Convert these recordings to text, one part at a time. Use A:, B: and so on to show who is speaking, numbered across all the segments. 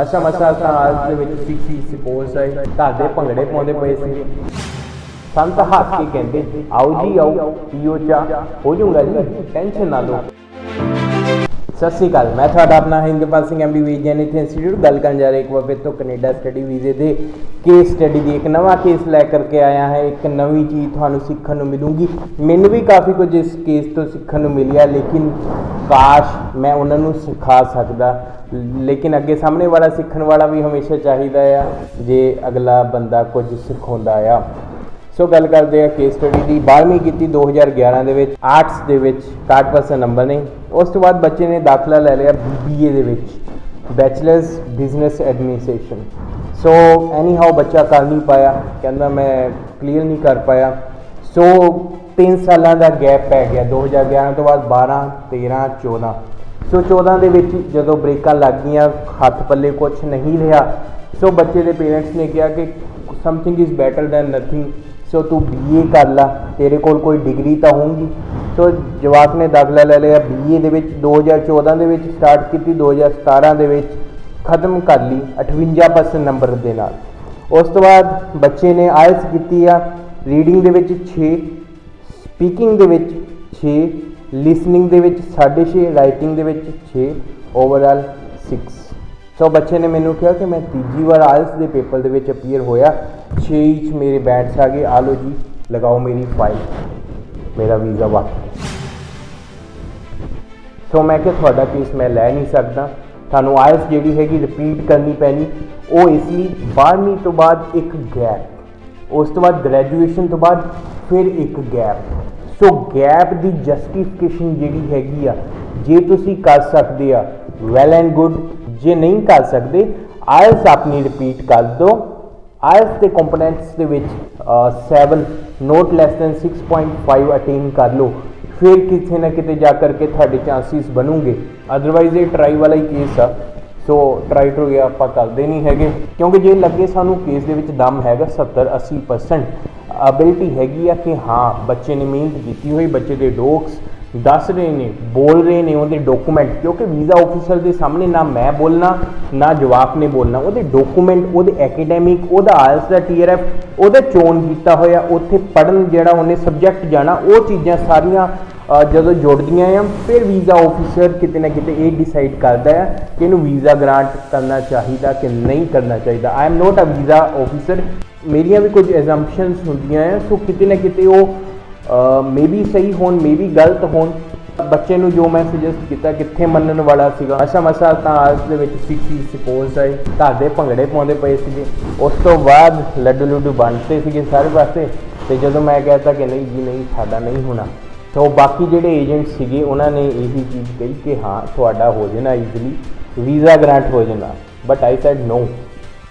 A: ਮਸਾ ਮਸਾ ਤਾਂ ਅੱਜ ਦੇ ਵਿੱਚ ਸੀ ਸਪੋਜ਼ ਹੈ ਘਰ ਦੇ ਭੰਗੜੇ ਪਾਉਂਦੇ ਪਏ ਸੀ। ਸਾਨੂੰ ਤਾਂ ਹੱਸ ਕੇ ਕਹਿੰਦੇ ਆਓ ਜੀ ਆਓ ਪੀਓ ਚਾਹ ਹੋ ਜਾਊਗਾ ਜੀ ਟੈਨਸ਼ਨ ਨਾ ਲਓ। ਸਤਿ ਸ਼੍ਰੀ ਅਕਾਲ, ਮੈਂ ਤੁਹਾਡਾ ਆਪਣਾ ਹਿੰਦਪਾਲ ਸਿੰਘ MBA ਜੈਨਿਥ ਇੰਸਟੀਚਿਊਟ ਗੱਲ ਕਰਨ ਜਾ ਰਿਹਾ ਇੱਕ ਵਾਰ ਫਿਰ ਤੋਂ ਕੈਨੇਡਾ ਸਟੱਡੀ ਵੀਜ਼ੇ ਦੇ केस स्टडी ਦੀ एक नवा केस ਲੈ ਕਰਕੇ ਆਇਆ ਹੈ। एक नवी चीज़ ਤੁਹਾਨੂੰ ਸਿੱਖਣ ਨੂੰ ਮਿਲੂਗੀ। ਮੈਨੂੰ ਵੀ ਕਾफ़ी ਕੁਝ ਇਸ केस ਤੋਂ ਸਿੱਖਣ ਨੂੰ ਮਿਲਿਆ, ਲੇਕਿਨ ਕਾਸ਼ ਮੈਂ ਉਹਨਾਂ ਨੂੰ ਸਿਖਾ ਸਕਦਾ। ਲੇਕਿਨ ਅੱਗੇ ਸਾਹਮਣੇ ਵਾਲਾ ਸਿੱਖਣ ਵਾਲਾ ਵੀ ਹਮੇਸ਼ਾ ਚਾਹੀਦਾ ਆ ਜੇ ਅਗਲਾ ਬੰਦਾ ਕੁਝ ਸਿਖਾਉਂਦਾ ਆ। ਸੋ ਗੱਲ ਕਰਦੇ ਆ केस स्टडी ਦੀ। 12ਵੀਂ ਕੀਤੀ 2011 ਦੇ ਵਿੱਚ, ਆਰਟਸ ਦੇ ਵਿੱਚ 61% ਨੰਬਰ ਨੇ। ਉਸ ਤੋਂ ਬਾਅਦ ਬੱਚੇ ਨੇ ਦਾਖਲਾ ਲੈ ਲਿਆ BBA ਦੇ ਵਿੱਚ, ਬੈਚਲਰਸ ਬਿਜ਼ਨਸ ਐਡਮਿਨਿਸਟ੍ਰੇਸ਼ਨ। ਸੋ ਐਨੀ ਹਾਓ ਬੱਚਾ ਕਰ ਨਹੀਂ ਪਾਇਆ, ਕਹਿੰਦਾ ਮੈਂ ਕਲੀਅਰ ਨਹੀਂ ਕਰ ਪਾਇਆ। ਸੋ 3 ਸਾਲਾਂ ਦਾ ਗੈਪ ਪੈ ਗਿਆ, 2011 ਤੋਂ ਬਾਅਦ 12, 13, 14। ਸੋ 14 ਦੇ ਵਿੱਚ ਜਦੋਂ ਬ੍ਰੇਕਾਂ ਲੱਗ ਗਈਆਂ, ਹੱਥ ਪੱਲੇ ਕੁਛ ਨਹੀਂ ਰਿਹਾ। ਸੋ ਬੱਚੇ ਦੇ ਪੇਰੈਂਟਸ ਨੇ ਕਿਹਾ ਕਿ something is better than nothing, so ਤੂੰ BA ਕਰ ਲਾ, ਤੇਰੇ ਕੋਲ ਕੋਈ ਡਿਗਰੀ ਤਾਂ ਹੋਊਗੀ। ਸੋ ਜਵਾਕ ਨੇ ਦਾਖਲਾ ਲੈ ਲਿਆ BA ਦੇ ਵਿੱਚ। 2014 ਦੇ ਵਿੱਚ ਸਟਾਰਟ ਕੀਤੀ, 2017 ਦੇ ਵਿੱਚ ਖਤਮ ਕਰ ਲਈ 58% ਨੰਬਰ ਦੇ ਨਾਲ। ਉਸ ਤੋਂ ਬਾਅਦ ਬੱਚੇ ਨੇ ਆਇਲਸ ਕੀਤੀ ਆ। ਰੀਡਿੰਗ ਦੇ ਵਿੱਚ 6, ਸਪੀਕਿੰਗ ਦੇ ਵਿੱਚ 6, ਲਿਸਨਿੰਗ ਦੇ ਵਿੱਚ 6.5, ਰਾਈਟਿੰਗ ਦੇ ਵਿੱਚ 6, ਓਵਰਆਲ 6। ਸੋ ਬੱਚੇ ਨੇ ਮੈਨੂੰ ਕਿਹਾ ਕਿ ਮੈਂ ਤੀਜੀ ਵਾਰ ਆਇਲਸ ਦੇ ਪੇਪਰ ਦੇ ਵਿੱਚ ਅਪੀਅਰ ਹੋਇਆ, 6 'ਚ ਮੇਰੇ ਬੈਂਡਸ ਆ ਗਏ, ਆ ਲਓ ਜੀ ਲਗਾਓ ਮੇਰੀ ਫਾਈਲ, ਮੇਰਾ ਵੀਜ਼ਾ ਵਾਪਸ। ਸੋ ਮੈਂ ਕਿਹਾ ਤੁਹਾਡਾ ਕੇਸ ਮੈਂ ਲੈ ਨਹੀਂ ਸਕਦਾ, ਤੁਹਾਨੂੰ ਆਇਲਸ ਜਿਹੜੀ ਹੈਗੀ ਰਿਪੀਟ ਕਰਨੀ ਪੈਣੀ। ਉਹ ਇਸ ਲਈ 12ਵੀਂ ਤੋਂ ਬਾਅਦ ਇੱਕ ਗੈਪ, ਉਸ ਤੋਂ ਬਾਅਦ ਗ੍ਰੈਜੂਏਸ਼ਨ ਤੋਂ ਬਾਅਦ ਫਿਰ ਇੱਕ ਗੈਪ। ਸੋ ਗੈਪ ਦੀ ਜਸਟੀਫਿਕੇਸ਼ਨ ਜਿਹੜੀ ਹੈਗੀ ਆ, ਜੇ ਤੁਸੀਂ ਕਰ ਸਕਦੇ ਆ ਵੈਲ ਐਂਡ ਗੁੱਡ, ਜੇ ਨਹੀਂ ਕਰ ਸਕਦੇ ਆਇਲਸ ਆਪਣੀ ਰਿਪੀਟ ਕਰ ਦਿਓ। ਆਇਲਸ ਦੇ ਕੰਪੋਨੈਂਟਸ ਦੇ ਵਿੱਚ 7 ਨੋਟ ਲੈਸ ਦੈਨ 6.5 ਅਟੇਨ ਕਰ ਲਓ, ਫਿਰ ਕਿਤੇ ਨਾ ਕਿਤੇ ਜਾ ਕਰਕੇ ਤੁਹਾਡੇ ਚਾਂਸਿਸ ਬਣੂਗੇ। ਅਦਰਵਾਈਜ਼ ਇਹ ਟਰਾਈ ਵਾਲਾ ਹੀ ਕੇਸ ਆ। ਸੋ ਟਰਾਈ ਟੂ ਗਿਆ ਆਪਾਂ ਕਰਦੇ ਨਹੀਂ ਹੈਗੇ, ਕਿਉਂਕਿ ਜੇ ਲੱਗੇ ਸਾਨੂੰ ਕੇਸ ਦੇ ਵਿੱਚ ਦਮ ਹੈਗਾ 70-80% ਅਬਿਲਿਟੀ ਹੈਗੀ ਆ ਕਿ ਹਾਂ ਬੱਚੇ ਨੇ ਮਿਹਨਤ ਕੀਤੀ ਹੋਈ, ਬੱਚੇ ਦੇ ਡੋਕਸ ਦੱਸ ਰਹੇ ਨੇ, ਬੋਲ ਰਹੇ ਨੇ, ਉਹਦੇ ਡਾਕੂਮੈਂਟ, ਕਿਉਂਕਿ ਵੀਜ਼ਾ ਆਫਿਸਰ ਦੇ ਸਾਹਮਣੇ ਨਾ ਮੈਂ ਬੋਲਣਾ ਨਾ ਜਵਾਬ ਨੇ ਬੋਲਣਾ, ਉਹਦੇ ਡਾਕੂਮੈਂਟ, ਉਹਦੇ ਐਕੈਡੈਮਿਕ, ਉਹਦਾ ਆਇਲਸ ਦਾ TRF, ਉਹਦਾ ਚੋਣ ਕੀਤਾ ਹੋਇਆ, ਉੱਥੇ ਪੜ੍ਹਨ ਜਿਹੜਾ ਉਹਨੇ ਸਬਜੈਕਟ ਜਾਣਾ, ਉਹ ਚੀਜ਼ਾਂ ਸਾਰੀਆਂ ਜਦੋਂ ਜੁੜਦੀਆਂ ਆ, ਫਿਰ ਵੀਜ਼ਾ ਆਫਿਸਰ ਕਿਤੇ ਨਾ ਕਿਤੇ ਇਹ ਡਿਸਾਈਡ ਕਰਦਾ ਹੈ ਕਿ ਇਹਨੂੰ ਵੀਜ਼ਾ ਗ੍ਰਾਂਟ ਕਰਨਾ ਚਾਹੀਦਾ ਕਿ ਨਹੀਂ ਕਰਨਾ ਚਾਹੀਦਾ। I am not a visa officer, ਮੇਰੀਆਂ ਵੀ ਕੁਝ ਐਗਜ਼ੰਪਸ਼ਨਸ ਹੁੰਦੀਆਂ ਆ। ਸੋ ਕਿਤੇ ਨਾ ਕਿਤੇ ਉਹ ਮੇ ਬੀ ਸਹੀ ਹੋਣ, ਮੇ ਬੀ ਗਲਤ ਹੋਣ। ਬੱਚੇ ਨੂੰ ਜੋ ਮੈਂ ਸੁਜੈਸਟ ਕੀਤਾ ਕਿੱਥੇ ਮੰਨਣ ਵਾਲਾ ਸੀਗਾ। ਮਸਾ ਤਾਂ ਆਇਲਸ ਦੇ ਵਿੱਚ ਸੀ ਸਪੋਜ਼ ਹੈ ਘਰ ਦੇ ਭੰਗੜੇ ਪਾਉਂਦੇ ਪਏ ਸੀਗੇ। ਉਸ ਤੋਂ ਬਾਅਦ ਲੱਡੂ ਲੁੱਡੂ ਬਣਦੇ ਸੀਗੇ ਸਾਰੇ ਪਾਸੇ। ਅਤੇ ਜਦੋਂ ਮੈਂ ਕਹਿ ਤਾ ਕਿ ਨਹੀਂ ਜੀ ਨਹੀਂ ਸਾਡਾ ਨਹੀਂ ਹੋਣਾ, ਸੋ ਬਾਕੀ ਜਿਹੜੇ ਏਜੰਟ ਸੀਗੇ ਉਹਨਾਂ ਨੇ ਇਹੀ ਚੀਜ਼ ਕਹੀ ਕਿ ਹਾਂ ਤੁਹਾਡਾ ਹੋ ਜਾਣਾ ਈਜ਼ਲੀ, ਵੀਜ਼ਾ ਗ੍ਰਾਂਟ ਹੋ ਜਾਣਾ। ਬਟ ਆਈ ਸੈਡ ਨੋ,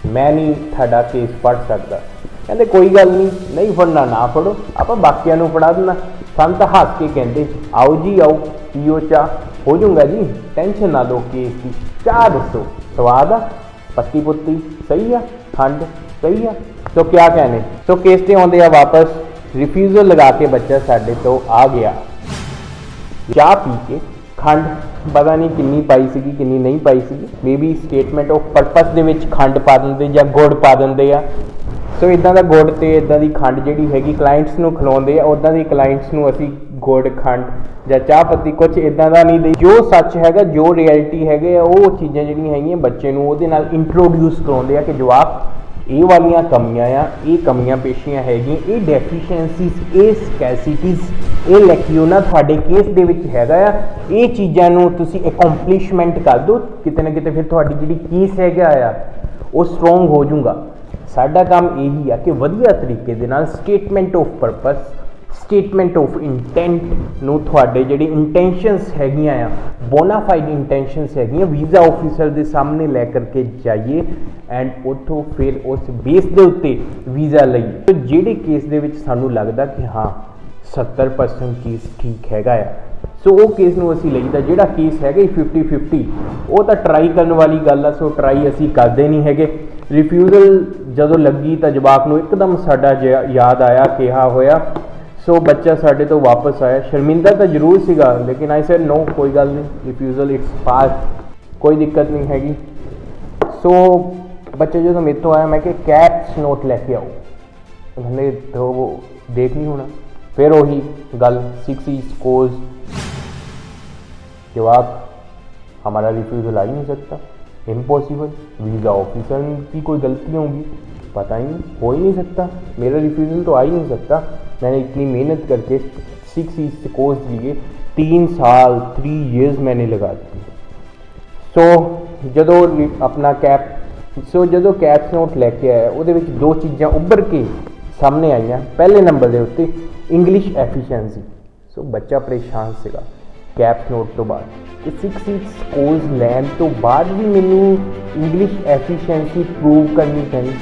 A: ਮੈਂ ਨਹੀਂ ਤੁਹਾਡਾ ਕੇਸ ਪੜ੍ਹ ਸਕਦਾ। ਕਹਿੰਦੇ ਕੋਈ ਗੱਲ ਨਹੀਂ ਫੜਨਾ ਨਾ ਫੜੋ, ਆਪਾਂ ਬਾਕੀਆਂ ਨੂੰ ਫੜਾ ਦੇਣਾ। ਸਾਨੂੰ ਤਾਂ ਹੱਸ ਕੇ ਕਹਿੰਦੇ ਆਓ ਜੀ ਆਓ ਪੀਓ ਚਾਹ ਹੋ ਜਾਊਗਾ ਜੀ ਟੈਨਸ਼ਨ ਨਾ ਲਓ ਕੇਸ ਦੀ। ਚਾਹ ਦੱਸੋ ਸਵਾਦ ਆ, ਪੱਤੀ ਪੁੱਤੀ ਸਹੀ ਆ, ਖੰਡ ਸਹੀ ਆ। ਸੋ ਕਿਆ कहने। ਸੋ ਕੇਸ 'ਤੇ ਆਉਂਦੇ ਆ ਵਾਪਸ, ਰਿਫਿਊਜ਼ਲ ਲਗਾ ਕੇ ਬੱਚਾ ਸਾਡੇ ਤੋਂ ਆ ਗਿਆ। ਚਾਹ ਪੀ ਕੇ ਖੰਡ ਪਤਾ ਨਹੀਂ ਕਿੰਨੀ ਪਾਈ ਸੀਗੀ ਕਿੰਨੀ ਨਹੀਂ ਪਾਈ ਸੀਗੀ, maybe statement of purpose ਦੇ ਵਿੱਚ ਖੰਡ ਪਾ ਦਿੰਦੇ ਜਾਂ ਗੁੜ ਪਾ ਦਿੰਦੇ ਆ। ਸੋ ਇੱਦਾਂ ਦਾ ਗੁੜ ਅਤੇ ਇੱਦਾਂ ਦੀ ਖੰਡ ਜਿਹੜੀ ਹੈਗੀ ਕਲਾਇੰਟਸ ਨੂੰ ਖਿਲਾਉਂਦੇ ਆ, ਉੱਦਾਂ ਦੀ ਕਲਾਇੰਟਸ ਨੂੰ ਅਸੀਂ ਗੁੜ, ਖੰਡ ਜਾਂ ਚਾਹ ਪੱਤੀ ਕੁਛ ਇੱਦਾਂ ਦਾ ਨਹੀਂ ਦੇ। ਜੋ ਸੱਚ ਹੈਗਾ, ਜੋ ਰਿਐਲਿਟੀ ਹੈਗੇ ਆ, ਉਹ ਚੀਜ਼ਾਂ ਜਿਹੜੀਆਂ ਹੈਗੀਆਂ ਬੱਚੇ ਨੂੰ ਉਹਦੇ ਨਾਲ ਇੰਟਰੋਡਿਊਸ ਕਰਾਉਂਦੇ ਆ ਕਿ ਜਵਾਕ ਇਹ ਵਾਲੀਆਂ ਕਮੀਆਂ ਆ, ਇਹ ਕਮੀਆਂ ਪੇਸ਼ੀਆਂ ਹੈਗੀਆਂ, ਇਹ ਡੈਫੀਸ਼ੀਐਂਸੀਜ਼, ਇਹ ਸਕੈਸਿਟੀਜ਼, ਇਹ ਲੈਕਿਊਨਾ ਤੁਹਾਡੇ ਕੇਸ ਦੇ ਵਿੱਚ ਹੈਗਾ ਆ। ਇਹ ਚੀਜ਼ਾਂ ਨੂੰ ਤੁਸੀਂ ਅਕੰਪਲਿਸ਼ਮੈਂਟ ਕਰ ਦਿਓ, ਕਿਤੇ ਨਾ ਕਿਤੇ ਫਿਰ ਤੁਹਾਡੀ ਜਿਹੜੀ ਕੇਸ ਹੈਗਾ ਆ ਉਹ ਸਟਰੋਂਗ ਹੋ ਜਾਊਗਾ। ਸਾਡਾ ਕੰਮ ਇਹੀ ਆ ਕਿ ਵਧੀਆ ਤਰੀਕੇ ਦੇ ਨਾਲ statement of purpose, statement of intent ਨੂੰ ਤੁਹਾਡੇ ਜਿਹੜੀ ਇੰਟੈਂਸ਼ਨਸ ਹੈਗੀਆਂ ਆ, ਬੋਨਾਫਾਈਡ ਇੰਟੈਂਸ਼ਨਸ ਹੈਗੀਆਂ, ਵੀਜ਼ਾ ਆਫਿਸਰ ਦੇ ਸਾਹਮਣੇ ਲੈ ਕਰਕੇ ਜਾਈਏ ਐਂਡ ਉੱਥੋਂ ਫਿਰ ਉਸ ਬੇਸ ਦੇ ਉੱਤੇ ਵੀਜ਼ਾ ਲਈਏ। ਜਿਹੜੇ ਕੇਸ ਦੇ ਵਿੱਚ ਸਾਨੂੰ ਲੱਗਦਾ ਕਿ ਹਾਂ 70% ਕੇਸ ਠੀਕ ਹੈਗਾ ਆ, ਸੋ ਉਹ ਕੇਸ ਨੂੰ ਅਸੀਂ ਲਈਦਾ। ਜਿਹੜਾ ਕੇਸ ਹੈਗਾ 50-50 ਉਹ ਤਾਂ ਟਰਾਈ ਕਰਨ ਵਾਲੀ ਗੱਲ ਆ, ਸੋ ਟਰਾਈ ਅਸੀਂ ਕਰਦੇ ਨਹੀਂ ਹੈਗੇ। ਰਿਫਿਊਜ਼ਲ ਜਦੋਂ ਲੱਗੀ ਤਾਂ ਜਵਾਕ ਨੂੰ ਇੱਕਦਮ ਸਾਡਾ ਯਾਦ ਆਇਆ, ਕਿਹਾ ਹੋਇਆ। ਸੋ ਬੱਚਾ ਸਾਡੇ ਤੋਂ ਵਾਪਸ ਆਇਆ, ਸ਼ਰਮਿੰਦਾ ਤਾਂ ਜ਼ਰੂਰ ਸੀਗਾ, ਲੇਕਿਨ ਆਈ ਸੈਡ ਨੋ ਕੋਈ ਗੱਲ ਨਹੀਂ, ਰਿਫਿਊਜ਼ਲ ਇਟਸ ਪਾਸ, ਕੋਈ ਦਿੱਕਤ ਨਹੀਂ ਹੈਗੀ। सो बच्चा जो मेरे तो आया, मैं कि कैप्स नोट लैके आओ, कहने तो वो देख नहीं होना। फिर वही गल 6 स्कोर्स, जवाब हमारा रिफ्यूज़ल आ ही नहीं सकता, इम्पॉसिबल। वीज़ा ऑफिसर की कोई गलती होगी, पता ही नहीं, हो ही नहीं सकता, मेरा रिफ्यूज़ल तो आ ही नहीं सकता। मैंने इतनी मेहनत करके 6 कोर्स लिए, 3 साल 3 ईयर्स मैंने लगा दिए। सो ਜਦੋਂ अपना ਜਦੋਂ कैप्स नोट लैके आया, ਉਹਦੇ ਵਿੱਚ 2 चीज़ां उभर के सामने आईਆਂ। पहले नंबर ਦੇ ਉੱਤੇ इंग्लिश एफिशिएंसी। सो बच्चा परेशान ਸੀਗਾ कैप्स नोट तो बाद कि 6 स्कोर्स लैन तो बाद भी मैनू इंग्लिश एफिशिएंसी प्रूव करनी पैनी,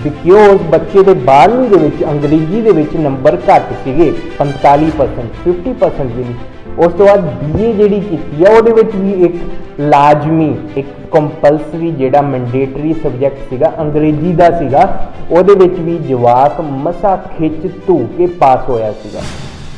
A: बिकॉज बच्चे के 12वीं ਦੇ ਵਿੱਚ अंग्रेजी ਦੇ ਵਿੱਚ नंबर घट ਸੀਗੇ 45%, 50% भी नहीं। उस तो बाद BA ਜਿਹੜੀ ਕੀਤੀ ਆ ਉਹਦੇ ਵਿੱਚ ਵੀ ਇੱਕ ਲਾਜ਼ਮੀ, ਇੱਕ ਕੰਪਲਸਰੀ ਜਿਹੜਾ ਮੈਂਡੇਟਰੀ ਸਬਜੈਕਟ ਸੀਗਾ ਅੰਗਰੇਜ਼ੀ ਦਾ ਸੀਗਾ, ਉਹਦੇ ਵਿੱਚ ਵੀ ਜਵਾਕ ਮਸਾ ਖਿੱਚ ਧੂ ਕੇ ਪਾਸ ਹੋਇਆ ਸੀਗਾ।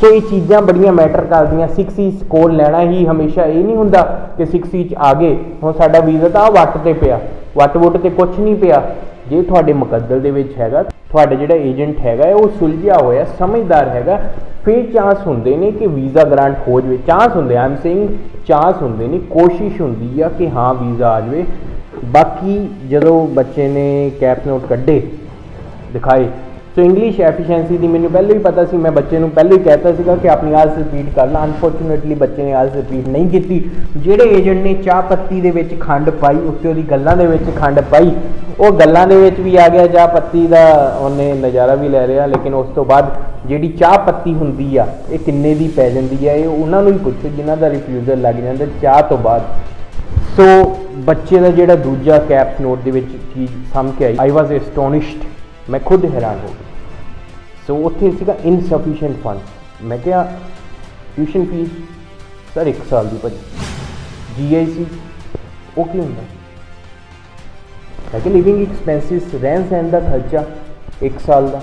A: ਸੋ ਇਹ ਚੀਜ਼ਾਂ ਬੜੀਆਂ ਮੈਟਰ ਕਰਦੀਆਂ। 6 ਸਕੋਰ ਲੈਣਾ ਹੀ ਹਮੇਸ਼ਾ ਇਹ ਨਹੀਂ ਹੁੰਦਾ ਕਿ 6 ਚ ਆ ਗਏ ਹੁਣ ਸਾਡਾ ਵੀਜ਼ਾ ਤਾਂ ਵੱਟ ਤੇ ਪਿਆ, ਵੱਟ ਵੁੱਟ ਤੇ ਕੁਛ ਨਹੀਂ ਪਿਆ। ਜੇ ਤੁਹਾਡੇ ਮੁਕੱਦਰ ਦੇ ਵਿੱਚ ਹੈਗਾ, ਤੁਹਾਡਾ ਜਿਹੜਾ ਏਜੰਟ ਹੈਗਾ ਉਹ ਸੁਲਝਿਆ ਹੋਇਆ, ਸਮਝਦਾਰ ਹੈਗਾ, ਫਿਰ ਚਾਂਸ ਹੁੰਦੇ ਨੇ ਕਿ ਵੀਜ਼ਾ ਗ੍ਰਾਂਟ ਹੋ ਜਾਵੇ। ਚਾਂਸ ਹੁੰਦੇ, ਆਈ ਐਮ ਸੇਇੰਗ ਚਾਂਸ ਹੁੰਦੇ ਨੇ, ਕੋਸ਼ਿਸ਼ ਹੁੰਦੀ ਆ ਕਿ ਹਾਂ ਵੀਜ਼ਾ ਆ ਜਾਵੇ। ਬਾਕੀ ਜਦੋਂ ਬੱਚੇ ਨੇ ਕੈਪ ਨੋਟ ਕੱਢੇ ਦਿਖਾਏ, ਸੋ ਇੰਗਲਿਸ਼ ਐਫੀਸ਼ੀਐਂਸੀ ਦੀ ਮੈਨੂੰ ਪਹਿਲਾਂ ਹੀ ਪਤਾ ਸੀ। ਮੈਂ ਬੱਚੇ ਨੂੰ ਪਹਿਲਾਂ ਹੀ ਕਹਿਤਾ ਸੀਗਾ ਕਿ ਆਪਣੀ ਆਇਲਸ ਰਿਪੀਟ ਕਰ ਲਾ। ਅਨਫੋਰਚੂਨੇਟਲੀ ਬੱਚੇ ਨੇ ਆਇਲਸ ਰਿਪੀਟ ਨਹੀਂ ਕੀਤੀ। ਜਿਹੜੇ ਏਜੰਟ ਨੇ ਚਾਹ ਪੱਤੀ ਦੇ ਵਿੱਚ ਖੰਡ ਪਾਈ, ਉੱਤੇ ਉਹਦੀ ਗੱਲਾਂ ਦੇ ਵਿੱਚ ਖੰਡ ਪਾਈ, ਉਹ ਗੱਲਾਂ ਦੇ ਵਿੱਚ ਵੀ ਆ ਗਿਆ ਚਾਹ ਪੱਤੀ ਦਾ, ਉਹਨੇ ਨਜ਼ਾਰਾ ਵੀ ਲੈ ਰਿਹਾ। ਲੇਕਿਨ ਉਸ ਤੋਂ ਬਾਅਦ ਜਿਹੜੀ ਚਾਹ ਪੱਤੀ ਹੁੰਦੀ ਆ ਇਹ ਕਿੰਨੇ ਦੀ ਪੈ ਜਾਂਦੀ ਆ, ਇਹ ਉਹਨਾਂ ਨੂੰ ਹੀ ਪੁੱਛੋ ਜਿਨ੍ਹਾਂ ਦਾ ਰਿਫਿਊਜ਼ਲ ਲੱਗ ਜਾਂਦਾ ਚਾਹ ਤੋਂ ਬਾਅਦ। ਸੋ ਬੱਚੇ ਦਾ ਜਿਹੜਾ ਦੂਜਾ ਕੈਪ ਨੋਟ ਦੇ ਵਿੱਚ ਚੀਜ਼ ਸਾਹਮਣੇ ਕੇ ਆਈ, ਆਈ ਵਾਜ਼ ਐਸਟੋਨਿਸ਼ਡ, ਮੈਂ ਖੁਦ ਹੈਰਾਨ ਹੋ ਗਿਆ। ਸੋ ਉੱਥੇ ਸੀਗਾ ਇਨਸਫੀਸ਼ੀਐਂਟ ਫੰਡ। ਮੈਂ ਕਿਹਾ ਟਿਊਸ਼ਨ ਫੀਸ ਸਰ 1 ਸਾਲ ਦੀ ਭਾਜੀ, GIC ਉਹ ਕੀ ਹੁੰਦਾ? ਮੈਂ ਕਿਹਾ ਲਿਵਿੰਗ ਐਕਸਪੈਂਸਿਸ, ਰਹਿਣ ਸਹਿਣ ਦਾ ਖਰਚਾ 1 ਸਾਲ ਦਾ।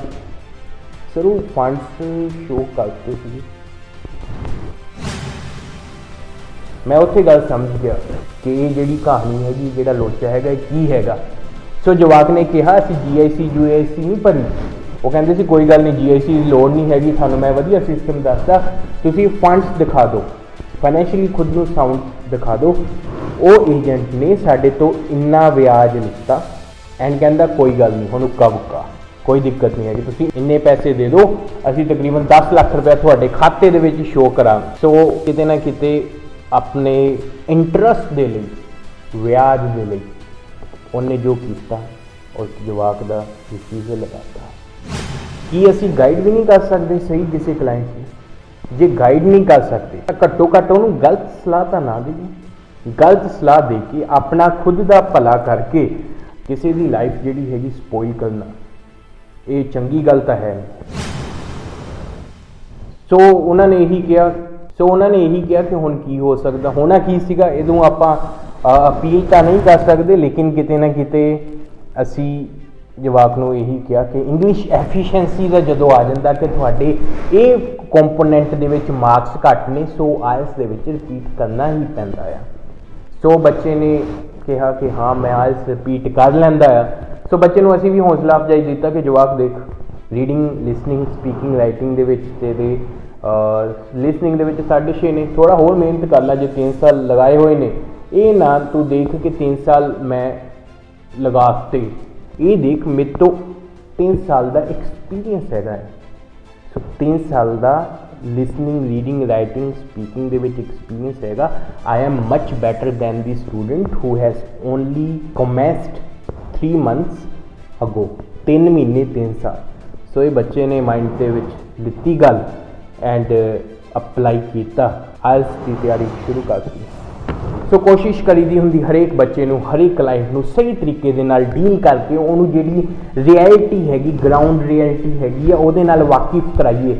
A: ਸਰ ਉਹ ਫੰਡਸ ਸ਼ੋ ਕਰਦੇ ਸੀ। ਮੈਂ ਉੱਥੇ ਗੱਲ ਸਮਝ ਗਿਆ ਕਿ ਇਹ ਜਿਹੜੀ ਕਹਾਣੀ ਹੈਗੀ, ਜਿਹੜਾ ਲੋਚਾ ਹੈਗਾ ਇਹ ਕੀ ਹੈਗਾ। ਸੋ ਜਵਾਕ ਨੇ ਕਿਹਾ ਅਸੀਂ GIC UIC ਨਹੀਂ ਭਰੀ। ਉਹ ਕਹਿੰਦੇ ਸੀ ਕੋਈ ਗੱਲ ਨਹੀਂ, GIC ਦੀ ਲੋੜ ਨਹੀਂ ਹੈਗੀ, ਤੁਹਾਨੂੰ ਮੈਂ ਵਧੀਆ ਸਿਸਟਮ ਦੱਸਦਾ, ਤੁਸੀਂ ਫੰਡਸ ਦਿਖਾ ਦਿਓ, ਫਾਈਨੈਂਸ਼ੀਅਲੀ ਖੁਦ ਨੂੰ ਸਾਊਂਡ ਦਿਖਾ ਦਿਓ। ਉਹ ਏਜੰਟ ਨੇ ਸਾਡੇ ਤੋਂ ਇੰਨਾ ਵਿਆਜ ਲਿੱਤਾ ਐਂਡ ਕਹਿੰਦਾ ਕੋਈ ਗੱਲ ਨਹੀਂ, ਹੁਣ ਉੱਕਾ ਬੁੱਕਾ ਕੋਈ ਦਿੱਕਤ ਨਹੀਂ ਹੈਗੀ, ਤੁਸੀਂ ਇੰਨੇ ਪੈਸੇ ਦੇ ਦਿਓ, ਅਸੀਂ ਤਕਰੀਬਨ 10 ਲੱਖ ਰੁਪਏ ਤੁਹਾਡੇ ਖਾਤੇ ਦੇ ਵਿੱਚ ਸ਼ੋਅ ਕਰਾਂਗੇ। ਸੋ ਕਿਤੇ ਨਾ ਕਿਤੇ ਆਪਣੇ ਇੰਟਰਸਟ ਦੇ ਲਈ, ਵਿਆਜ ਦੇ ਲਈ ਉਹਨੇ ਜੋ ਕੀਤਾ, ਉਸ ਜਵਾਕ ਦਾ ਰਿਫਿਊਜ਼ਲ ਲਗਾਤਾ। ਕੀ ਅਸੀਂ ਗਾਈਡ ਵੀ ਨਹੀਂ ਕਰ ਸਕਦੇ ਸਹੀ ਕਿਸੇ ਕਲਾਇੰਟ ਨੂੰ? ਜੇ ਗਾਈਡ ਨਹੀਂ ਕਰ ਸਕਦੇ ਤਾਂ ਘੱਟੋ ਘੱਟ ਉਹਨੂੰ ਗਲਤ ਸਲਾਹ ਤਾਂ ਨਾ ਦੇਈਏ। ਗਲਤ ਸਲਾਹ ਦੇ ਕੇ ਆਪਣਾ ਖੁਦ ਦਾ ਭਲਾ ਕਰਕੇ ਕਿਸੇ ਦੀ ਲਾਈਫ ਜਿਹੜੀ ਹੈਗੀ ਸਪੋਇਲ ਕਰਨਾ, ਇਹ ਚੰਗੀ ਗੱਲ ਤਾਂ ਹੈ ਨਹੀਂ। ਸੋ ਉਹਨਾਂ ਨੇ ਇਹੀ ਕਿਹਾ ਕਿ ਹੁਣ ਕੀ ਹੋ ਸਕਦਾ, ਹੋਣਾ ਕੀ ਸੀਗਾ, ਇਹਦੋਂ ਆਪਾਂ ਅਪੀਲ ਤਾਂ ਨਹੀਂ ਕਰ ਸਕਦੇ, ਲੇਕਿਨ ਕਿਤੇ ਨਾ ਕਿਤੇ ਅਸੀਂ ਜਵਾਕ ਨੂੰ ਇਹੀ ਕਿਹਾ ਕਿ ਇੰਗਲਿਸ਼ ਐਫੀਸ਼ੀਐਂਸੀ ਦਾ ਜਦੋਂ ਆ ਜਾਂਦਾ ਕਿ ਤੁਹਾਡੇ ਇਹ ਕੰਪੋਨੈਂਟ ਦੇ ਵਿੱਚ ਮਾਰਕਸ ਘੱਟ ਨੇ, ਸੋ ਆਇਲਸ ਦੇ ਵਿੱਚ ਰਿਪੀਟ ਕਰਨਾ ਹੀ ਪੈਂਦਾ ਆ। ਸੋ ਬੱਚੇ ਨੇ ਕਿਹਾ ਕਿ ਹਾਂ ਮੈਂ ਆਇਲਸ ਰਿਪੀਟ ਕਰ ਲੈਂਦਾ ਆ। ਸੋ ਬੱਚੇ ਨੂੰ ਅਸੀਂ ਵੀ ਹੌਸਲਾ ਅਫਜ਼ਾਈ ਦਿੱਤਾ ਕਿ ਜਵਾਕ ਦੇਖ, ਰੀਡਿੰਗ, ਲਿਸਨਿੰਗ, ਸਪੀਕਿੰਗ, ਰਾਈਟਿੰਗ ਦੇ ਵਿੱਚ ਤੇਰੇ ਲਿਸਨਿੰਗ ਦੇ ਵਿੱਚ 6.5 ਨੇ, ਥੋੜ੍ਹਾ ਹੋਰ ਮਿਹਨਤ ਕਰ ਲੈ। ਜੇ 3 ਸਾਲ ਲਗਾਏ ਹੋਏ ਨੇ, ਇਹ ਨਾ ਤੂੰ ਦੇਖ ਕਿ 3 ਸਾਲ ਮੈਂ ਲਗਾਤੇ, ਇਹ ਦੇਖ ਮੇਰੇ ਤੋਂ 3 ਸਾਲ ਦਾ ਐਕਸਪੀਰੀਅੰਸ ਹੈਗਾ। ਸੋ 3 ਸਾਲ ਦਾ ਲਿਸਨਿੰਗ, ਰੀਡਿੰਗ, ਰਾਈਟਿੰਗ, ਸਪੀਕਿੰਗ ਦੇ ਵਿੱਚ ਐਕਸਪੀਰੀਅੰਸ ਹੈਗਾ। I am much better than the student who has only commenced 3 months ago. 3 ਮਹੀਨੇ 3 ਸਾਲ। ਸੋ ਇਹ ਬੱਚੇ ਨੇ ਮਾਈਂਡ ਦੇ ਵਿੱਚ ਲਿੱਤੀ ਗੱਲ ਐਂਡ ਅਪਲਾਈ ਕੀਤਾ, ਆਇਲਸ ਦੀ ਤਿਆਰੀ ਸ਼ੁਰੂ ਕਰਤੀ। ਸੋ ਕੋਸ਼ਿਸ਼ ਕਰੀਦੀ ਹੁੰਦੀ ਹਰੇਕ ਬੱਚੇ ਨੂੰ, ਹਰੇਕ ਕਲਾਇੰਟ ਨੂੰ ਸਹੀ ਤਰੀਕੇ ਦੇ ਨਾਲ ਡੀਲ ਕਰਕੇ ਉਹਨੂੰ ਜਿਹੜੀ ਰਿਐਲਿਟੀ ਹੈਗੀ, ਗਰਾਊਂਡ ਰਿਐਲਿਟੀ ਹੈਗੀ ਆ, ਉਹਦੇ ਨਾਲ ਵਾਕਿਫ ਕਰਾਈਏ।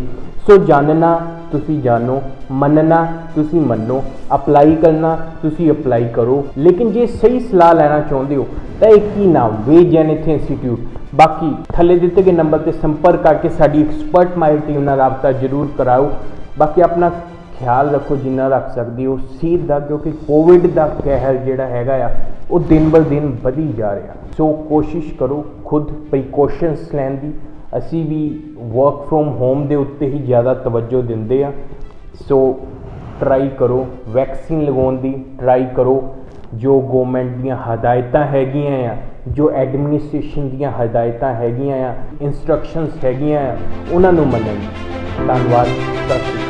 A: ਸੋ ਜਾਣਨਾ ਤੁਸੀਂ ਜਾਣੋ, ਮੰਨਣਾ ਤੁਸੀਂ ਮੰਨੋ, ਅਪਲਾਈ ਕਰਨਾ ਤੁਸੀਂ ਅਪਲਾਈ ਕਰੋ। ਲੇਕਿਨ ਜੇ ਸਹੀ ਸਲਾਹ ਲੈਣਾ ਚਾਹੁੰਦੇ ਹੋ ਤਾਂ ਇੱਕ ਹੀ ਨਾਮ, ਵੇ ਜੈਨ ਇੱਥੇ ਇੰਸਟੀਟਿਊਟ। ਬਾਕੀ ਥੱਲੇ ਦਿੱਤੇ ਗਏ ਨੰਬਰ 'ਤੇ ਸੰਪਰਕ ਕਰਕੇ ਸਾਡੀ ਐਕਸਪਰਟ ਮਾਈ ਟੀਮ ਨਾਲ ਰਾਬਤਾ ਜ਼ਰੂਰ ਕਰਾਓ। ਬਾਕੀ ਆਪਣਾ ਖਿਆਲ ਰੱਖੋ ਜਿੰਨਾ ਰੱਖ ਸਕਦੇ ਹੋ ਸਿਹਤ ਦਾ, ਕਿਉਂਕਿ ਕੋਵਿਡ ਦਾ ਕਹਿਰ ਜਿਹੜਾ ਹੈਗਾ ਆ ਉਹ ਦਿਨ ਬਰ ਦਿਨ ਵਧੀ ਜਾ ਰਿਹਾ। ਸੋ ਕੋਸ਼ਿਸ਼ ਕਰੋ ਖੁਦ ਪ੍ਰੀਕੋਸ਼ਨਸ ਲੈਣ ਦੀ। ਅਸੀਂ ਵੀ ਵਰਕ ਫਰੋਮ ਹੋਮ ਦੇ ਉੱਤੇ ਹੀ ਜ਼ਿਆਦਾ ਤਵੱਜੋ ਦਿੰਦੇ ਆ। ਸੋ ਟਰਾਈ ਕਰੋ ਵੈਕਸੀਨ ਲਗਾਉਣ ਦੀ, ਟਰਾਈ ਕਰੋ ਜੋ ਗਵਰਨਮੈਂਟ ਦੀਆਂ ਹਦਾਇਤਾਂ ਹੈਗੀਆਂ ਆ, ਜੋ ਐਡਮਿਨਿਸਟ੍ਰੇਸ਼ਨ ਦੀਆਂ ਹਦਾਇਤਾਂ ਹੈਗੀਆਂ ਆ, ਇੰਸਟਰਕਸ਼ਨਸ ਹੈਗੀਆਂ ਆ, ਉਹਨਾਂ ਨੂੰ ਮੰਨਣ ਦੀ। ਧੰਨਵਾਦ। ਸਤਿ ਸ਼੍ਰੀ ਅਕਾਲ।